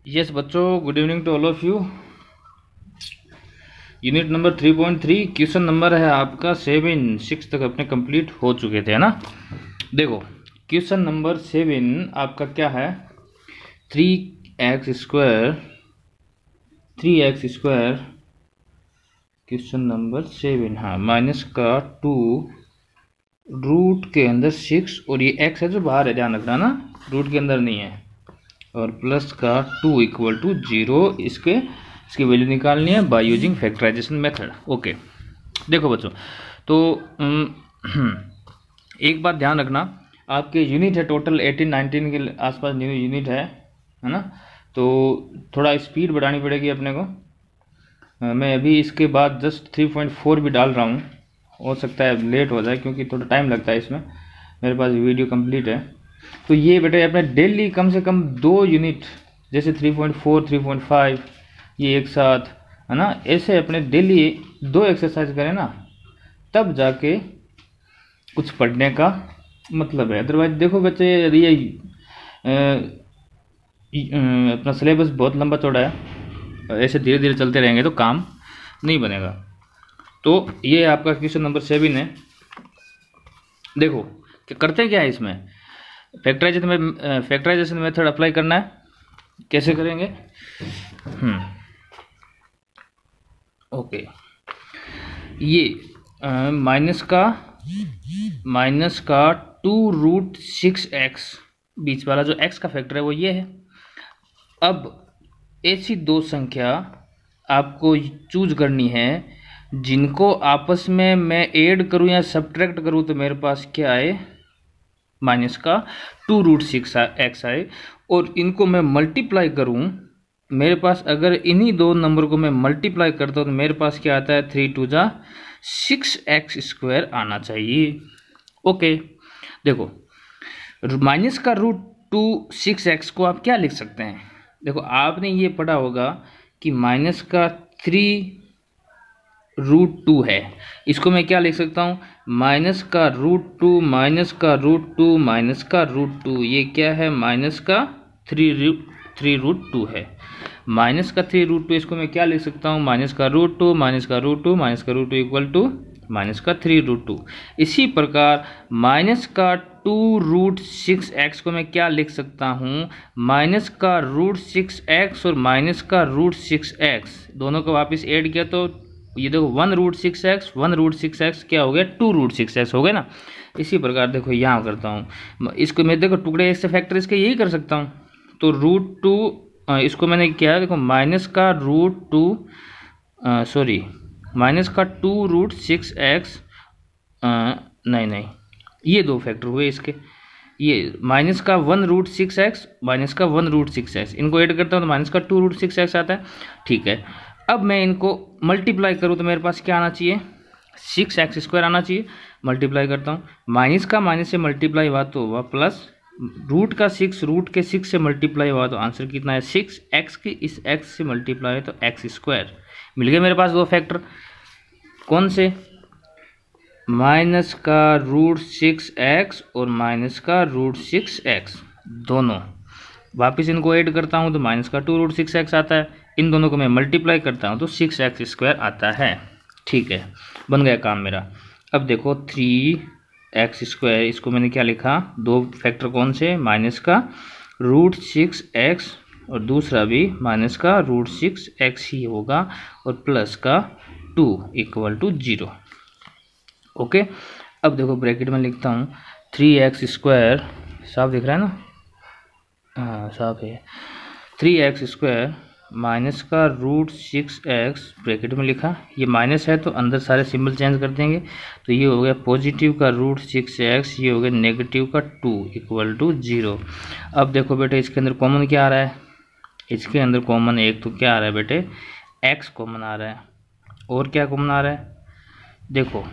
Yes बच्चों, good evening to all of you. Unit number 3.3 question number है आपका 7। 6 तक अपने कंप्लीट हो चुके थे, है ना। देखो क्वेश्चन नंबर 7 आपका क्या है, 3x² क्वेश्चन नंबर 7, हाँ, माइनस का 2 रूट के अंदर 6 और ये x है जो बाहर है, ध्यान रखना ना, रूट के अंदर नहीं है, और प्लस का 2 इक्वल टू 0। इसकी वैल्यू निकालनी है by using factorization method. Okay, देखो बच्चों, तो एक बात ध्यान रखना, आपके यूनिट है टोटल 18-19 के आसपास न्यू यूनिट है ना। तो थोड़ा स्पीड बढ़ानी पड़ेगी अपने को। मैं अभी इसके बाद जस्ट 3.4 भी डाल रहा हूँ, हो सकता है लेट हो जाए क्योंकि थोड़ा टाइम लगता है इसमें, मेरे पास वीडियो कंप्लीट है। तो ये बेटे अपने डेली कम से कम 2 यूनिट, जैसे 3.4 3.5 ये एक साथ, है ना, ऐसे अपने डेली 2 एक्सरसाइज करें ना, तब जाके कुछ पढ़ने का मतलब है। अदरवाइज देखो बच्चे, यदि ये अपना सिलेबस बहुत लंबा चौड़ा है, ऐसे धीरे धीरे चलते रहेंगे तो काम नहीं बनेगा। तो ये आपका क्वेश्चन नंबर 7 है। देखो कि करते क्या है इसमें, फैक्टराइजेशन मेथड अप्लाई करना है। कैसे करेंगे? ओके, ये माइनस का 2√6x, बीच वाला जो x का फैक्टर है वो ये है। अब ऐसी 2 संख्या आपको चूज करनी है जिनको आपस में मैं ऐड करूं या सब्ट्रैक्ट करूं तो मेरे पास क्या आए, माइनस का 2√6x आए, और इनको मैं मल्टीप्लाई करूं, मेरे पास अगर इन्हीं 2 नंबर को मैं मल्टीप्लाई करता हूं तो मेरे पास क्या आता है, 3×2=6x² आना चाहिए। ओके, देखो माइनस का √2 6x को आप क्या लिख सकते हैं? देखो आपने ये पढ़ा होगा कि माइनस का 3√2 है, इसको मैं क्या लिख सकता हूँ, माइनस का √2 माइनस का √2 माइनस का √2, ये क्या है, माइनस का 3√2 है। माइनस का 3√2 इसको मैं क्या लिख सकता हूँ, माइनस का √2 माइनस का √2 माइनस का √2 इक्वल टू माइनस का 3√2। इसी प्रकार माइनस का 2√6x को मैं क्या लिख सकता हूँ, माइनस का √6x और माइनस का √6x दोनों को वापस ऐड किया तो ये देखो 1√6x क्या हो गया, 2√6x हो गया ना। इसी प्रकार देखो यहाँ करता हूँ, इसको मैं देखो टुकड़े इससे फैक्टर इसके यही कर सकता हूँ। तो √2 इसको मैंने किया, देखो माइनस का माइनस का 2√6x, नहीं ये 2 फैक्टर हुए इसके, ये माइनस का 1√6x माइनस का 1√6x, इनको ऐड करता हूँ तो माइनस का 2√6x आता है। ठीक है, अब मैं इनको मल्टीप्लाई करूँ तो मेरे पास क्या आना चाहिए, 6x² आना चाहिए। मल्टीप्लाई करता हूँ, माइनस का माइनस से मल्टीप्लाई हुआ तो हुआ प्लस, रूट के 6 से मल्टीप्लाई हुआ तो आंसर कितना है 6, x की इस x से मल्टीप्लाई है तो x²। मिल गए मेरे पास 2 फैक्टर, कौन से, माइनस का √6x और माइनस का √6x दोनों। वापस इनको ऐड करता हूँ तो माइनस का 2√6x आता है, इन दोनों को मैं मल्टीप्लाई करता हूँ तो 6x² आता है। ठीक है, बन गया काम मेरा। अब देखो 3x², इसको मैंने क्या लिखा, 2 फैक्टर कौन से, माइनस का √6x और दूसरा भी माइनस का √6x ही होगा, और प्लस का 2 इक्वल टू 0। ओके, अब देखो ब्रैकेट में लिखता हूँ 3x², साफ दिख रहा है ना, हाँ साफ है, 3x² माइनस का √6x ब्रैकेट में लिखा, ये माइनस है तो अंदर सारे सिंबल चेंज कर देंगे, तो ये हो गया पॉजिटिव का √6x, ये हो गया नेगेटिव का 2 इक्वल टू 0। अब देखो बेटे इसके अंदर कॉमन क्या आ रहा है, इसके अंदर कॉमन एक तो क्या आ रहा है बेटे, x कॉमन आ रहा है, और क्या कॉमन आ रहा है, देखो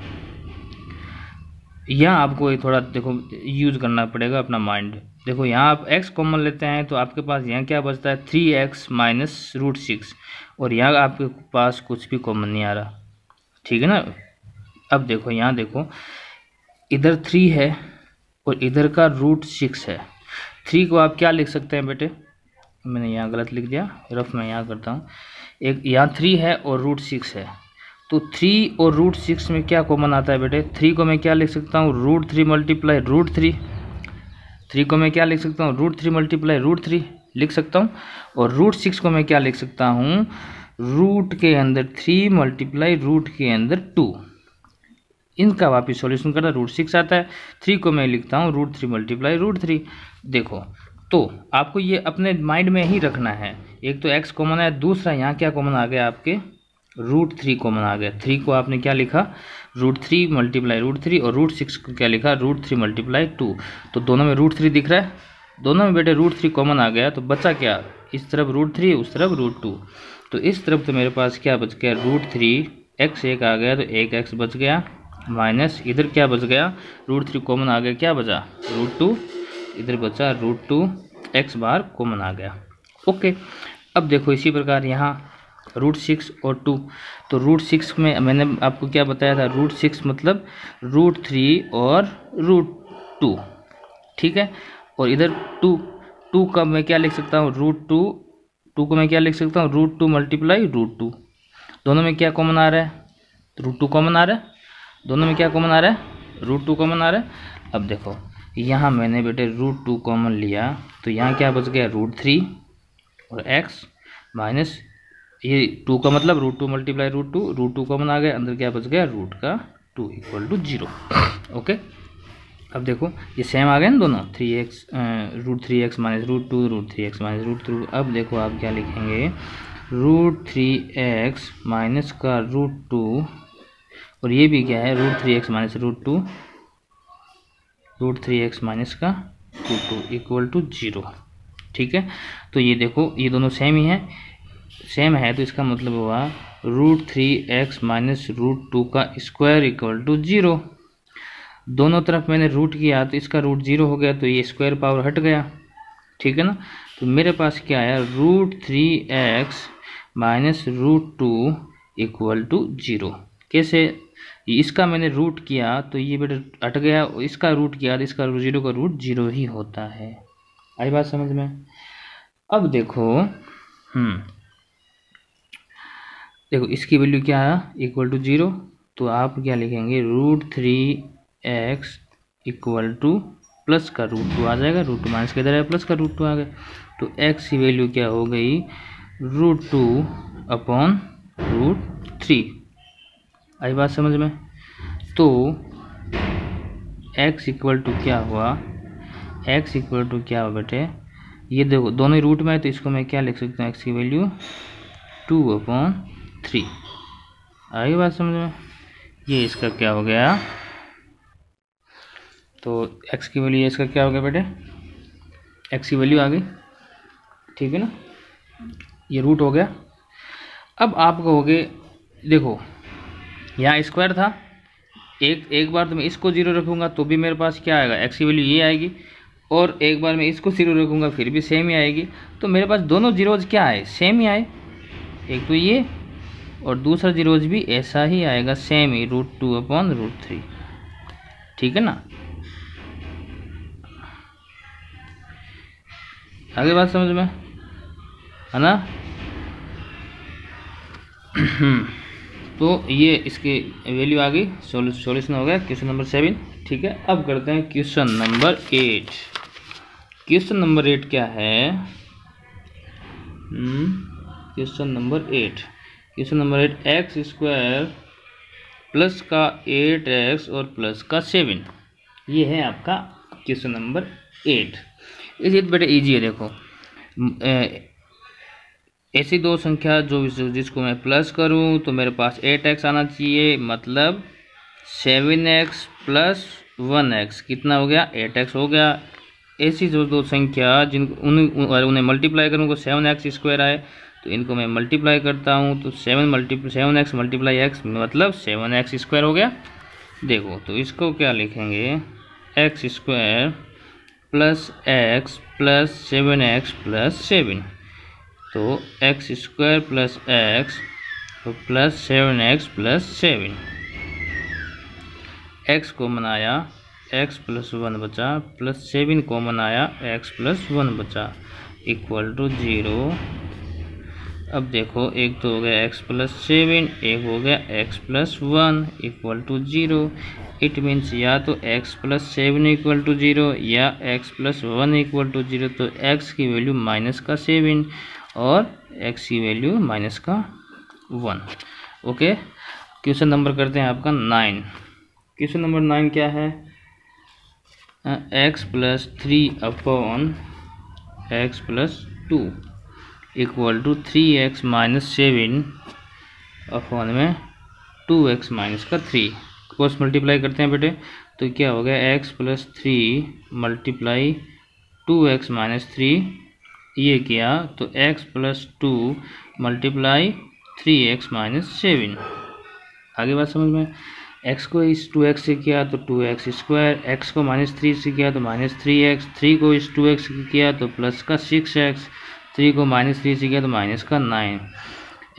यहाँ आपको थोड़ा देखो यूज करना पड़ेगा अपना माइंड। देखो यहाँ आप x कॉमन लेते हैं तो आपके पास यहाँ क्या बचता है, 3x माइनस √6, और यहाँ आपके पास कुछ भी कॉमन नहीं आ रहा, ठीक है ना। अब देखो यहाँ देखो, इधर 3 है और इधर का √6 है। 3 को आप क्या लिख सकते हैं बेटे, मैंने यहाँ गलत लिख दिया, रफ मैं यहाँ करता हूँ। एक यहाँ 3 है और √6 है, तो 3 और √6 में क्या कॉमन आता है बेटे? 3 को मैं क्या लिख सकता हूँ? √3 मल्टीप्लाई √3। 3 को मैं क्या लिख सकता हूँ? √3 मल्टीप्लाई √3 लिख सकता हूँ। और √6 को मैं क्या लिख सकता हूँ? रूट के अंदर 3 मल्टीप्लाई रूट के अंदर 2। इनका वापिस सॉल्यूशन करना, √6 आता है। 3 को मैं लिखता हूँ √3 मल्टीप्लाई √3। देखो, तो आपको ये अपने माइंड में ही रखना है। एक तो x कॉमन है, दूसरा यहाँ क्या कॉमन आ गया आपके? √3 कॉमन आ गया। 3 को आपने क्या लिखा? √3 मल्टीप्लाई √3, और √6 को क्या लिखा? √3 मल्टीप्लाई 2। तो दोनों में √3 दिख रहा है, दोनों में बेटे √3 कॉमन आ गया, तो बचा क्या? इस तरफ √3, उस तरफ √2। तो इस तरफ तो मेरे पास क्या बच गया? √3, x एक आ गया तो एक x बच गया, माइनस इधर क्या बच गया? √3 कॉमन आ गया, क्या बचा? √2, इधर बचा √2, x बार कॉमन आ गया। ओके, अब देखो इसी प्रकार यहाँ √6 और 2, तो √6 में मैंने आपको क्या बताया था? √6 मतलब √3 और √2, ठीक है। और इधर 2 का मैं क्या लिख सकता हूँ? √2 को मैं क्या लिख सकता हूँ? √2 मल्टीप्लाई √2। दोनों में क्या कॉमन आ रहा है? √2 कॉमन आ रहा है। दोनों में क्या कॉमन आ रहा है? √2 कॉमन आ रहा है। अब देखो यहाँ मैंने बेटे √2 कॉमन लिया, तो यहाँ क्या बच गया? √3 और x माइनस ये 2 का मतलब √2 मल्टीप्लाई √2 कॉमन आ गया, अंदर क्या बच गया? √2 इक्वल टू 0। ओके, अब देखो ये सेम आ गए ना दोनों, 3x √3x minus √2, √3x minus √2। अब देखो आप क्या लिखेंगे? √3x माइनस का √2, और ये भी क्या है? √3x माइनस √2, √3x माइनस का √2 इक्वल टू 0, ठीक है। तो ये देखो ये दोनों सेम ही हैं, सेम है, तो इसका मतलब हुआ √3x माइनस √2 का स्क्वायर इक्वल टू 0। दोनों तरफ मैंने रूट किया तो इसका रूट 0 हो गया, तो ये स्क्वायर पावर हट गया, ठीक है ना। तो मेरे पास क्या आया? √3x minus √2 equal to 0। कैसे? इसका मैंने रूट किया तो ये बेटा हट गया, इसका रूट किया तो इसका 0 का रूट 0 ही होता है। आई बात समझ में? अब देखो देखो इसकी वैल्यू क्या है? Equal to 0। तो आप क्या लिखेंगे? √3x इक्वल टू प्लस का √2 आ जाएगा, √2 माइनस के इधर है, प्लस का √2 आ गया, तो x की वैल्यू क्या हो गई? √2 अपॉन √3। आई बात समझ में? तो x इक्वल टू क्या हुआ? x इक्वल टू क्या हुआ बेटे? ये देखो दोनों ही रूट में है, तो इसको मैं क्या लिख सकता हूँ? x की वैल्यू 2/3। आई बात समझ में? ये इसका क्या हो गया? तो x की वैल्यू इसका क्या हो गया बेटे? x की वैल्यू आ गई, ठीक है ना। ये रूट हो गया। अब आप कहोगे देखो यहाँ स्क्वायर था, एक बार तो मैं इसको 0 रखूँगा तो भी मेरे पास क्या आएगा? x की वैल्यू ये आएगी, और एक बार मैं इसको 0 रखूँगा फिर भी सेम ही आएगी। तो मेरे पास दोनों जीरोज क्या आए? सेम ही आए। एक तो ये और दूसरा जीरोज भी ऐसा ही आएगा, सेम ही, √2/√3, ठीक है ना। आगे बात समझ में है ना? तो ये इसकी वैल्यू आ गई, सॉल्यूशन हो गया क्वेश्चन नंबर 7, ठीक है। अब करते हैं क्वेश्चन नंबर 8। क्वेश्चन नंबर 8 क्या है? क्वेश्चन नंबर 8 x² प्लस का 8x और प्लस का 7, ये है आपका क्वेश्चन नंबर 8। इसे बेटा इजी है। देखो ऐसी दो संख्या जिसको मैं प्लस करूं तो मेरे पास 8x आना चाहिए, मतलब 7x प्लस 1x कितना हो गया? 8x हो गया। ऐसी जो दो संख्या उन्हें मल्टीप्लाई करूँगा 7x² आए, तो इनको मैं मल्टीप्लाई करता हूँ, तो 7x मल्टीप्लाई x मतलब 7x² हो गया। देखो तो इसको क्या लिखेंगे? x² plus x plus 7x plus 7, तो x² plus x plus 7x plus 7, x common आया, x प्लस 1 बचा, प्लस 7 कॉमन आया, x प्लस 1 बचा। Equal to 0। अब देखो एक तो हो गया x प्लस 7, एक हो गया x plus 1 equal to 0। It means या तो x प्लस 7 इक्वल टू 0 या x प्लस 1 इक्वल टू 0। तो x की वैल्यू माइनस का 7 और x की वैल्यू माइनस का 1। ओके, क्वेश्चन नंबर करते हैं आपका 9। क्वेश्चन नंबर 9 क्या है? x plus 3 upon x plus 2 equal to 3x minus 7 upon में 2x माइनस का 3। क्रॉस मल्टीप्लाई करते हैं बेटे, तो क्या हो गया x plus 3 multiply 2x minus 3, ये किया तो x plus 2 multiply 3x minus 7। आगे बात समझ में? x को इस 2x से किया तो 2x स्क्वायर, x को माइनस 3 से किया तो माइनस 3x, 3 को इस 2x से किया तो प्लस का 6x, 3 को माइनस 3 से किया तो माइनस का 9,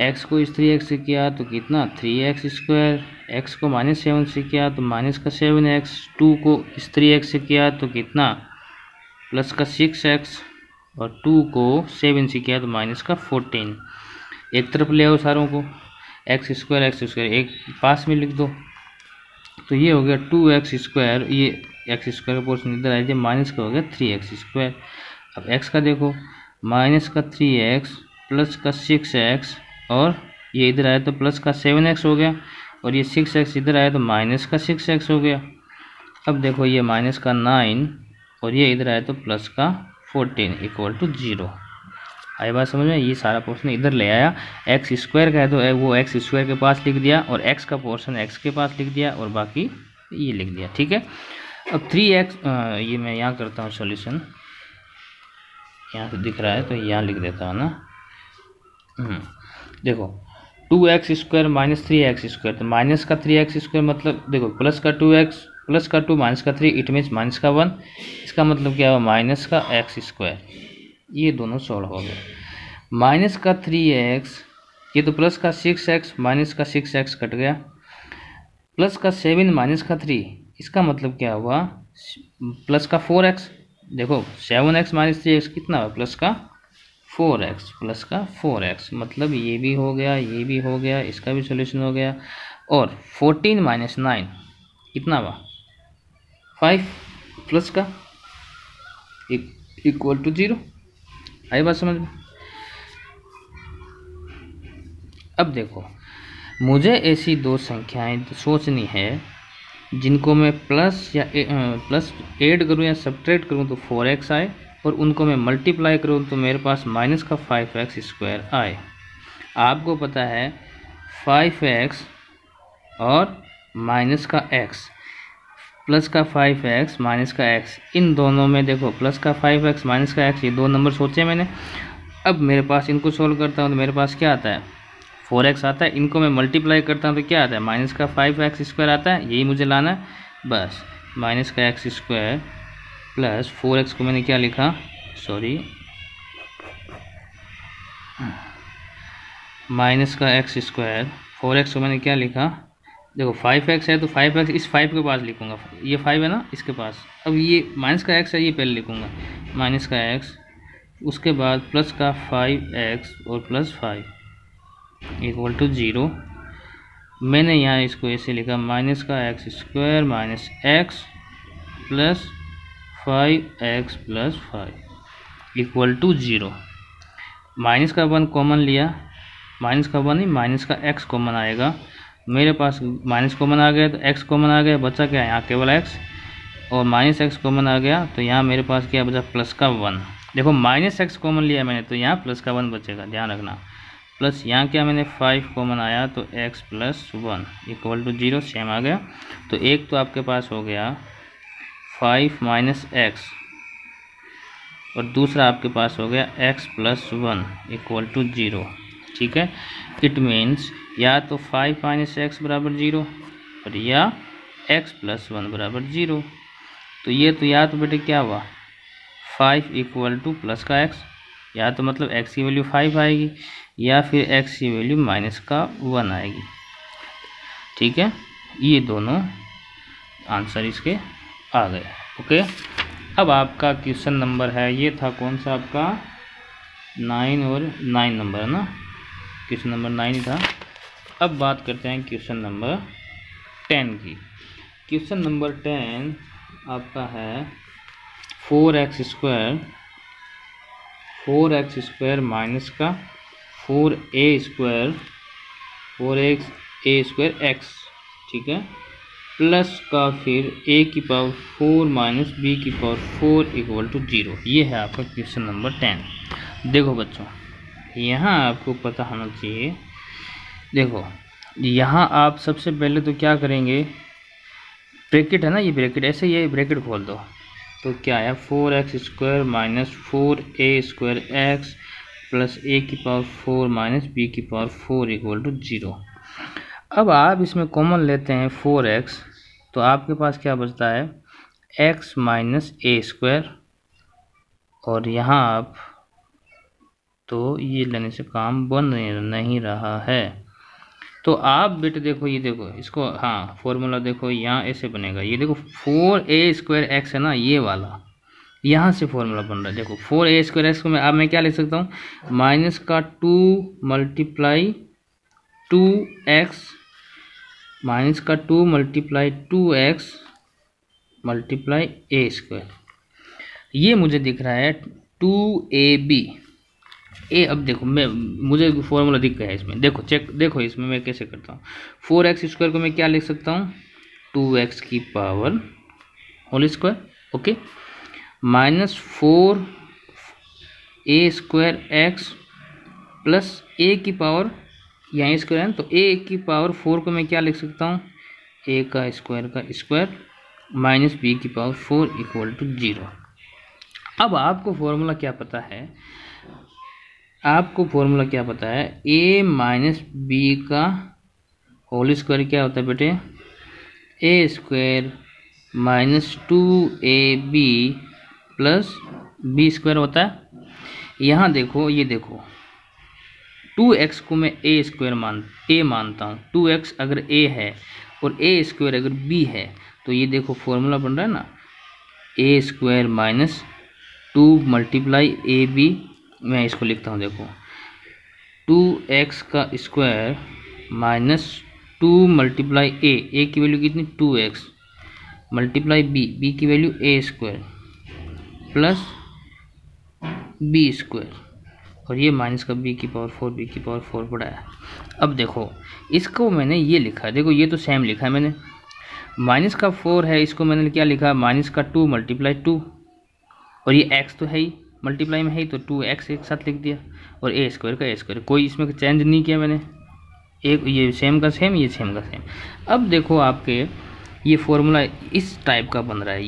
x को इस 3x से किया तो कितना 3x स्क्वायर, x को माइनस 7 से किया तो माइनस का 7x, 2 को इस 3x से किया तो कितना प्लस का 6x और 2 को 7 से किया तो माइनस का 14। एक तरफ ले आओ सारों को, एक्स स्क्वायर एक पास में लिख दो, तो ये हो गया 2x स्क्वायर, ये एक्स स्क्वायर का पोर्शन इधर आ जाए, माइनस का हो गया 3x स्क्वायर। अब x का देखो, माइनस का 3x प्लस का 6x और ये इधर आया तो प्लस का 7x हो गया, और ये 6x इधर आया तो माइनस का 6x हो गया। अब देखो ये माइनस का 9 और ये इधर आया तो प्लस का 14 इक्वल टू 0। आई बात समझ में? ये सारा पोर्शन इधर ले आया, एक्स स्क्वायर का है तो वो एक्स स्क्वायर के पास लिख दिया और एक्स का पोर्शन एक्स के पास लिख दिया और बाकी ये लिख दिया। ठीक है, अब 3x ये मैं यहाँ करता हूँ सॉल्यूशन, यहाँ से दिख रहा है तो यहाँ लिख देता हूँ ना। देखो 2x square minus 3x square, तो माइनस का 3x स्क्वायर मतलब देखो प्लस का 2x प्लस का 2 माइनस का 3, इट मीन्स माइनस का 1, इसका मतलब क्या हुआ माइनस का x स्क्वायर। ये दोनों सॉल्व हो गए। माइनस का 3x, ये तो प्लस का 6x, माइनस का 6x कट गया, प्लस का 7 माइनस का 3, इसका मतलब क्या हुआ प्लस का 4x। देखो 7x माइनस 3x कितना हुआ प्लस का 4x, प्लस का 4x, मतलब ये भी हो गया, ये भी हो गया, इसका भी सॉल्यूशन हो गया। और 14 माइनस 9 कितना हुआ 5 प्लस का इक्वल टू 0। आई बात समझ में? अब देखो मुझे ऐसी दो संख्याएं सोचनी है जिनको मैं प्लस या प्लस ऐड करूं या सब्ट्रैक्ट करूं तो 4x आए, और उनको मैं मल्टीप्लाई करूं तो मेरे पास माइनस का 5x स्क्वायर आए। आपको पता है 5x और माइनस का x, प्लस का 5x माइनस का x, इन दोनों में देखो प्लस का 5x माइनस का x, ये दो नंबर सोचे मैंने। अब मेरे पास इनको सोल्व करता हूँ तो मेरे पास क्या आता है 4x आता है, इनको मैं मल्टीप्लाई करता हूँ तो क्या आता है माइनस का 5x स्क्वायर आता है, यही मुझे लाना है बस। माइनस का x स्क्वायर प्लस 4x को मैंने क्या लिखा, सॉरी माइनस का x स्क्वायर, 4x को मैंने क्या लिखा, देखो 5x है तो 5x इस 5 के पास लिखूंगा, ये 5 है ना इसके पास। अब ये माइनस का x है, ये पहले लिखूंगा माइनस का x, उसके बाद प्लस का 5x और प्लस 5 इक्वल टू 0। मैंने यहाँ इसको ऐसे लिखा माइनस का x square minus x plus 5x plus 5 equal to 0। Minus का 1 कॉमन लिया, माइनस का 1 नहीं माइनस का x कॉमन आएगा, मेरे पास माइनस कॉमन आ गया तो x कॉमन आ गया, बचा क्या यहाँ केवल x, और माइनस x कॉमन आ गया तो यहाँ मेरे पास क्या बचा प्लस का 1। देखो माइनस x कॉमन लिया मैंने तो यहाँ प्लस का 1 बचेगा, ध्यान रखना। प्लस यहाँ क्या मैंने 5 कॉमन आया तो x plus 1 equal to 0, same आ गया। तो एक तो आपके पास हो गया 5 माइनस x और दूसरा आपके पास हो गया x प्लस 1 इक्वल टू 0। ठीक है, इट मीन्स या तो 5 माइनस x बराबर 0 और या x प्लस 1 बराबर 0। तो ये तो या तो बेटे क्या हुआ 5 इक्वल टू प्लस का x, या तो मतलब x की वैल्यू 5 आएगी या फिर x की वैल्यू माइनस का 1 आएगी। ठीक है, ये दोनों आंसर इसके आ गए। ओके, अब आपका क्वेश्चन नंबर है, ये था कौन सा आपका 9 और 9 नंबर है ना, क्वेश्चन नंबर 9 ही था। अब बात करते हैं क्वेश्चन नंबर 10 की। क्वेश्चन नंबर 10 आपका है 4x² माइनस का 4a² x, ठीक है, प्लस का फिर a⁴ minus b⁴ equal to 0। ये है आपका क्वेश्चन नंबर 10। देखो बच्चों, यहाँ आपको पता होना चाहिए, देखो यहाँ आप सबसे पहले तो क्या करेंगे, ब्रैकेट है ना, ये ब्रैकेट, ऐसे ये ब्रैकेट खोल दो तो क्या है 4x² minus 4a² x plus a⁴ minus b⁴ equal to 0। अब आप इसमें कॉमन लेते हैं 4x, तो आपके पास क्या बचता है x माइनस a², और यहाँ आप तो ये लेने से काम बन नहीं रहा है। तो आप बेटे देखो, ये देखो इसको, हाँ फॉर्मूला देखो यहाँ ऐसे बनेगा, ये देखो 4a² x है ना, ये वाला यहाँ से फॉर्मूला बन रहा है। देखो 4a² x को मैं क्या लिख सकता हूँ, माइनस का 2 मल्टीप्लाई 2x माइनस का 2 मल्टीप्लाई 2x मल्टीप्लाई a², ये मुझे दिख रहा है 2ab ए। अब देखो मुझे फॉर्मूला दिख गया है इसमें, देखो चेक, देखो इसमें मैं कैसे करता हूँ। 4x² को मैं क्या लिख सकता हूँ, 2x की power whole, okay, minus 4a² x plus a की पावर, यहाँ स्क्वायर है तो a⁴ को मैं क्या लिख सकता हूँ, a² का square minus b⁴ equal to 0। अब आपको फॉर्मूला क्या पता है, आपको फॉर्मूला क्या पता है, a माइनस b का होल² क्या होता है बेटे, a² minus 2ab plus b² होता है। यहाँ देखो, ये देखो 2x को मैं a मानता हूँ, 2x अगर a है और a² अगर b है, तो ये देखो फॉर्मूला बन रहा है ना, a² माइनस 2 मल्टीप्लाई ab, मैं इसको लिखता हूँ, देखो 2x का स्क्वायर माइनस 2 मल्टीप्लाई a की वैल्यू कितनी 2x मल्टीप्लाई b की वैल्यू a² प्लस b², और ये माइनस का b⁴ पड़ा है। अब देखो इसको मैंने ये लिखा है, देखो ये तो सेम लिखा है मैंने, माइनस का 4 है, इसको मैंने क्या लिखा, माइनस का 2 मल्टीप्लाई 2, और ये x तो है ही मल्टीप्लाई में है ही, तो 2x एक साथ लिख दिया, और a² का a², कोई इसमें चेंज नहीं किया मैंने, एक ये सेम का सेम, ये सेम का सेम। अब देखो आपके ये फॉर्मूला इस टाइप का बन रहा है,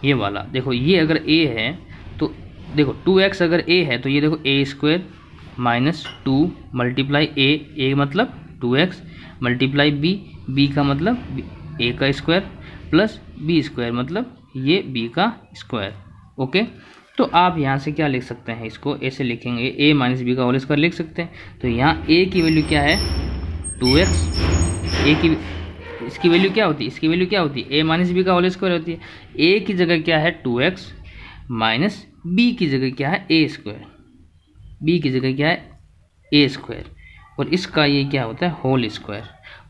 ये वाला देखो, ये अगर a है तो देखो 2x अगर a है तो ये देखो a² माइनस 2 मल्टीप्लाई a मतलब 2x मल्टीप्लाई b का मतलब a का स्क्वायर प्लस b² मतलब ये b का स्क्वायर, ओके। तो आप यहाँ से क्या लिख सकते हैं, इसको ऐसे लिखेंगे, a माइनस b का होल² लिख सकते हैं। तो यहाँ a की वैल्यू क्या है 2x, a की इसकी वैल्यू क्या होती है, इसकी वैल्यू क्या होती है a माइनस b का होल² होती है। a की जगह क्या है 2x माइनस b की जगह क्या है a², b की जगह क्या है a², और इसका ये क्या होता है होल²,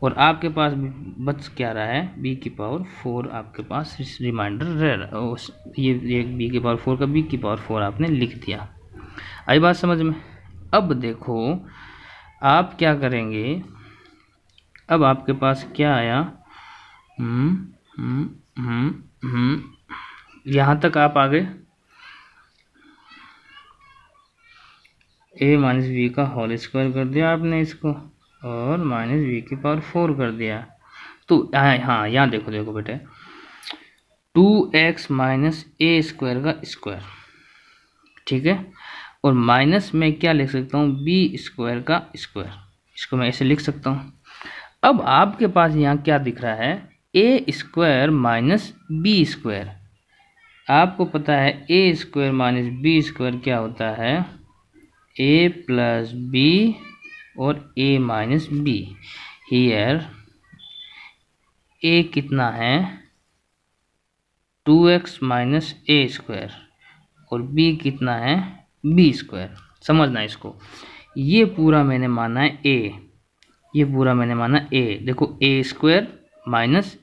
और आपके पास बच क्या रहा है b⁴ आपके पास रिमाइंडर रह रहा है, ये b⁴ का b⁴ आपने लिख दिया। आई बात समझ में। अब देखो आप क्या करेंगे, अब आपके पास क्या आया, यहाँ तक आप आ गए, a माइनस b का होल² कर दिया आपने इसको, और माइनस b⁴ कर दिया। तो हाँ यहाँ देखो बेटे 2x माइनस a² का स्क्वायर, ठीक है, और माइनस में क्या लिख सकता हूँ b² का स्क्वायर, इसको मैं ऐसे लिख सकता हूँ। अब आपके पास यहाँ क्या दिख रहा है a² माइनस b², आपको पता है a² माइनस b² क्या होता है a प्लस b और a minus b। Here a कितना है 2x माइनस a² और b कितना है b²। समझना इसको। ये पूरा मैंने माना है ए, ये पूरा मैंने माना ए, देखो ए स्क्वायर माइनस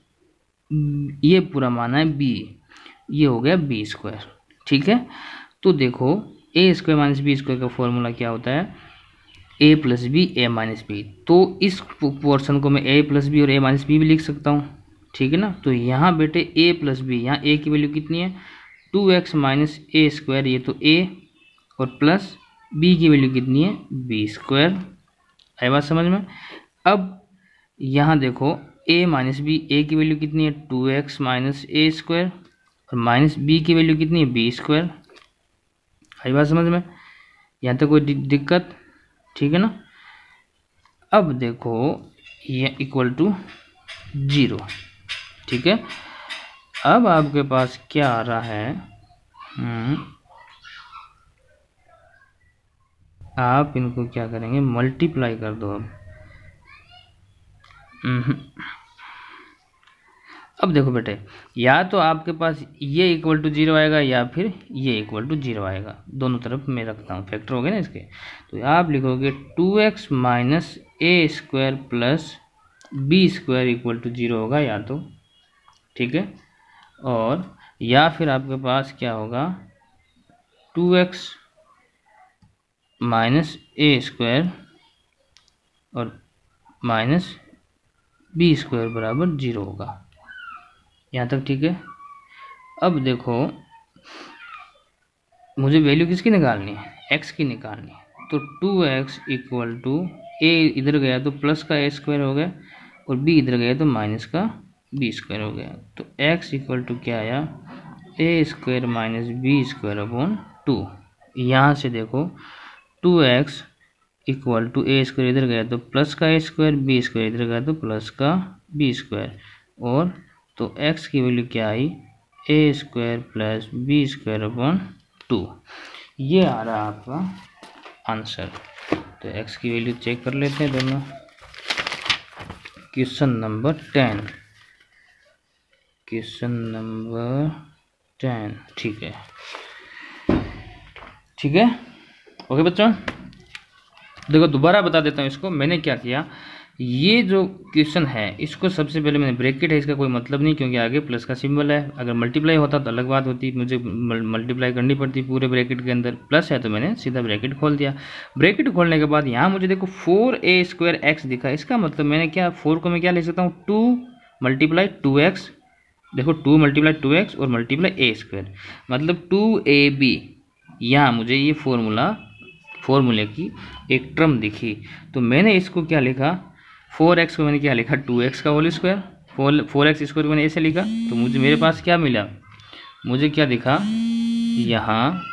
ये पूरा माना है बी, ये हो गया बी स्क्वायर। ठीक है, तो देखो ए स्क्वायर माइनस बी स्क्वायर का फॉर्मूला क्या होता है, ए प्लस बी ए माइनस बी। तो इस पोर्शन को मैं ए प्लस बी और ए माइनस बी भी लिख सकता हूँ। ठीक है ना, तो यहाँ बेटे ए प्लस बी, यहाँ ए की वैल्यू कितनी है 2x माइनस ए स्क्वायर, ये तो ए, और प्लस बी की वैल्यू कितनी है बी स्क्वायर। आई बात समझ में। अब यहाँ देखो a माइनस बी, ए की वैल्यू कितनी है 2x माइनस ए स्क्वायर, और माइनस बी की वैल्यू कितनी है बी स्क्वायर। आई बात समझ में, यहाँ तक कोई दिक्कत? ठीक है ना। अब देखो ये इक्वल टू 0। ठीक है, अब आपके पास क्या आ रहा है, आप इनको क्या करेंगे, मल्टीप्लाई कर दो। अब देखो बेटे, या तो आपके पास ये इक्वल टू 0 आएगा या फिर ये इक्वल टू 0 आएगा, दोनों तरफ मैं रखता हूँ, फैक्टर हो गए ना इसके। तो आप लिखोगे 2x minus A square plus B square equal to 0 होगा या तो। ठीक है, और या फिर आपके पास क्या होगा 2x माइनस ए स्क्वायर और माइनस बी स्क्वायर बराबर 0 होगा, यहाँ तक ठीक है। अब देखो मुझे वैल्यू किसकी निकालनी है, x की निकालनी है। तो 2x इक्वल टू ए इधर गया तो प्लस का ए स्क्वायर हो गया, और b इधर गया तो माइनस का बी स्क्वायर हो गया। तो x इक्वल टू क्या आया, a square minus b square upon 2। यहाँ से देखो 2x equal to A square इधर गया तो प्लस का ए स्क्वायर, बी स्क्वायर इधर गया तो प्लस का बी स्क्वायर, और तो x की वैल्यू क्या आई a square plus B square upon 2। ये आ रहा है आपका आंसर। तो x की वैल्यू चेक कर लेते हैं दोनों। Question number 10, question number 10। ठीक है, ठीक है, ओके बच्चों। देखो दोबारा बता देता हूँ इसको, मैंने क्या किया, ये जो क्वेश्चन है इसको सबसे पहले मैंने ब्रैकेट है, इसका कोई मतलब नहीं क्योंकि आगे प्लस का सिंबल है। अगर मल्टीप्लाई होता तो अलग बात होती, मुझे मल्टीप्लाई करनी पड़ती पूरे ब्रैकेट के अंदर। प्लस है तो मैंने सीधा ब्रैकेट खोल दिया। ब्रैकेट खोलने के बाद यहाँ मुझे देखो 4a स्क्वायर एक्स दिखा, इसका मतलब मैंने क्या 4 को मैं क्या लिख सकता हूँ 2 मल्टीप्लाई 2x। देखो 2 मल्टीप्लाई 2x और मल्टीप्लाई a स्क्वायर मतलब 2ab। यहाँ मुझे ये फॉर्मूले की एक टर्म दिखी, तो मैंने इसको क्या लिखा 4x को मैंने क्या लिखा 2x का होल स्क्वायर, 4x स्क्वायर मैंने ऐसे लिखा। तो मुझे मेरे पास क्या मिला, मुझे क्या दिखा यहाँ